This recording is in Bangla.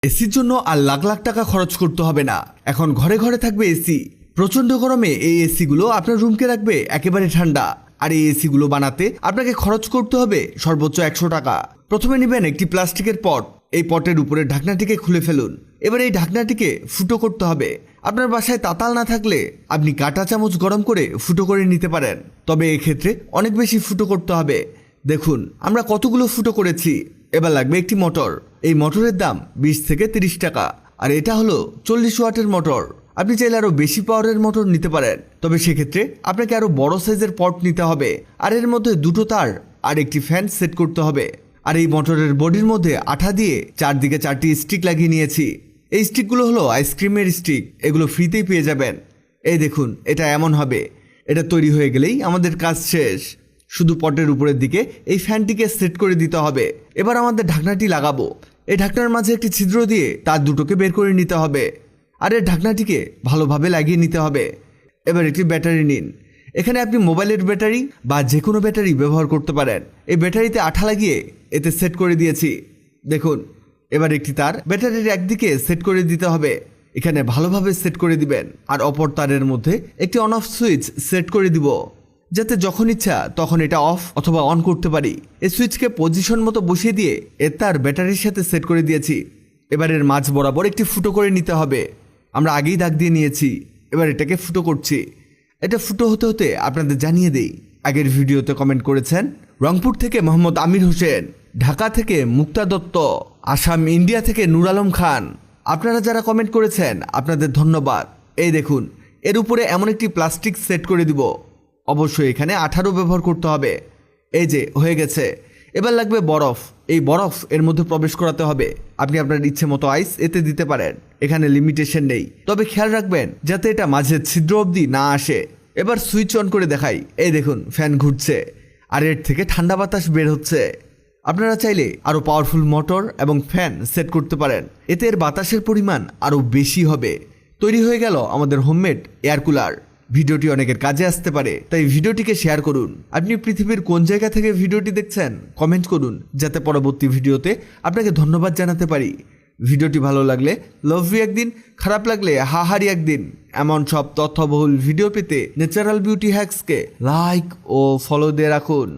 এসির জন্য আর লাখ লাখ টাকা খরচ করতে হবে না। এখন ঘরে ঘরে থাকবে এসি। প্রচণ্ড গরমে এই এসিগুলো আপনার রুমকে রাখবে একেবারে ঠান্ডা। আর এই এসিগুলো বানাতে আপনাকে খরচ করতে হবে সর্বোচ্চ 100 টাকা। প্রথমে নেবেন একটি প্লাস্টিকের পট। এই পটের উপরে ঢাকনাটিকে খুলে ফেলুন। এবার এই ঢাকনাটিকে ফুটো করতে হবে। আপনার বাসায় তাতাল না থাকলে আপনি কাঁটা চামচ গরম করে ফুটো করে নিতে পারেন, তবে এক্ষেত্রে অনেক বেশি ফুটো করতে হবে। দেখুন আমরা কতগুলো ফুটো করেছি। এবার লাগবে একটি মোটর। এই মোটরের দাম 20 থেকে 30 টাকা। আর এটা হলো 40 ওয়াটের মোটর। আপনি চাইলে আরও বেশি পাওয়ারের মোটর নিতে পারেন, তবে সেক্ষেত্রে আপনাকে আরও বড় সাইজের পট নিতে হবে। আর এর মধ্যে দুটো তার আর একটি ফ্যান সেট করতে হবে। আর এই মোটরের বডির মধ্যে আঠা দিয়ে চারদিকে 4টি স্টিক লাগিয়ে নিয়েছি। এই স্টিকগুলো হলো আইসক্রিমের স্টিক। এগুলো ফ্রিতেই পেয়ে যাবেন। এই দেখুন, এটা এমন হবে। এটা তৈরি হয়ে গেলেই আমাদের কাজ শেষ। শুধু পটের উপরের দিকে এই ফ্যানটিকে সেট করে দিতে হবে। এবার আমাদের ঢাকনাটি লাগাবো। এই ঢাকনার মাঝে একটি ছিদ্র দিয়ে তার দুটোকে বের করে নিতে হবে। আর এই ঢাকনাটিকে ভালোভাবে লাগিয়ে নিতে হবে। এবার একটি ব্যাটারি নিন। এখানে আপনি মোবাইলের ব্যাটারি বা যে কোনো ব্যাটারি ব্যবহার করতে পারেন। এই ব্যাটারিতে আঠা লাগিয়ে এতে সেট করে দিয়েছি। দেখুন, এবার একটি তার ব্যাটারির একদিকে সেট করে দিতে হবে। এখানে ভালোভাবে সেট করে দিবেন। আর অপর তারের মধ্যে একটি অন অফ সুইচ সেট করে দিব, যাতে যখন ইচ্ছা তখন এটা অফ অথবা অন করতে পারি। এই সুইচকে পজিশন মতো বসিয়ে দিয়ে এর তার ব্যাটারির সাথে সেট করে দিয়েছি। এবার এর মাঝ বরাবর একটি ফুটো করে নিতে হবে। আমরা আগেই দাগ দিয়ে নিয়েছি। এবার এটাকে ফুটো করছি। এটা ফুটো হতে হতে আপনাদের জানিয়ে দেই, আগের ভিডিওতে কমেন্ট করেছেন রংপুর থেকে মোহাম্মদ আমির হোসেন, ঢাকা থেকে মুক্তা দত্ত, আসাম ইন্ডিয়া থেকে নূর আলম খান। আপনারা যারা কমেন্ট করেছেন আপনাদের ধন্যবাদ। এই দেখুন, এর উপরে এমন একটি প্লাস্টিক সেট করে দিব। অবশ্যই এখানে আঠারো ব্যবহার করতে হবে। এই যে হয়ে গেছে। এবার লাগবে বরফ। এই বরফ এর মধ্যে প্রবেশ করাতে হবে। আপনি আপনার ইচ্ছে মতো আইস এতে দিতে পারেন, এখানে লিমিটেশন নেই। তবে খেয়াল রাখবেন যাতে এটা মাঝে ছিদ্র অবধি না আসে। এবার সুইচ অন করে দেখাই। এই দেখুন, ফ্যান ঘুরছে আর এর থেকে ঠান্ডা বাতাস বের হচ্ছে। আপনারা চাইলে আরও পাওয়ারফুল মোটর এবং ফ্যান সেট করতে পারেন। এতে এর বাতাসের পরিমাণ আরও বেশি হবে। তৈরি হয়ে গেল আমাদের হোমমেড এয়ার কুলার। ভিডিওটি অনেকের কাজে আসতে পারে, তাই ভিডিওটিকে শেয়ার করুন। আপনি পৃথিবীর কোন জায়গা থেকে ভিডিওটি দেখছেন কমেন্ট করুন, যাতে পরবর্তী ভিডিওতে আপনাকে ধন্যবাদ জানাতে পারি। ভিডিওটি ভালো লাগলে লাভ ইউ একদিন, খারাপ লাগলে হাহারি একদিন। এমন সব তথ্যবহুল ভিডিও পেতে ন্যাচারাল বিউটি হ্যাক্সকে লাইক ও ফলো দিয়ে রাখুন।